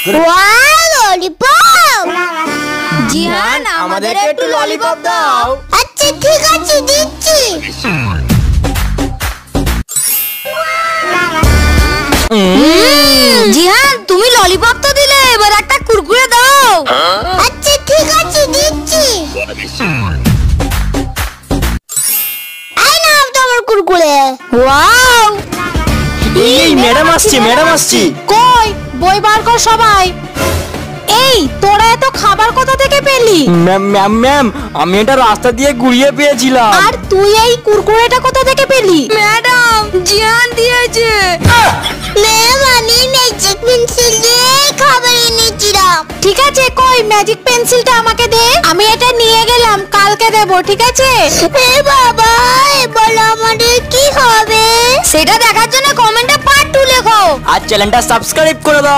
Lollipop. Jihan আমাদের একটু lollipop দাও। আচ্ছা ঠিক আছে দিচ্ছি। জিহান তুমি ললিপপ তো দিলে, এবার একটা কুরকুরে দাও। আচ্ছা ঠিক আছে দিচ্ছি। এই নাও তোমার কুরকুরে। ওয়াও, এই ম্যাডাম আসছি। কই বই বার কর সবাই। এই তোরা এত খাবার কোথা থেকে পেলি? ম্যাম আমি এটা রাস্তা দিয়ে ঘুরিয়ে পেয়েছিলাম। আর তুই এই কুরকুরেটা কোথা থেকে পেলি? ম্যাডাম জিহান দিয়েছে। ম্যাম আমি ম্যাজিক পেন্সিল দিয়ে খাবার এনেছিলাম। ঠিক আছে, কই ম্যাজিক পেন্সিলটা আমাকে দে, আমি এটা নিয়ে গেলাম, কালকে দেব। ঠিক আছে? এ বাবা, এবার আমাদের কি হবে? সেটা দেখার জন্য কমেন্টে পার্ট 2 লেখো। আর চ্যানেলটা সাবস্ক্রাইব করে দাও।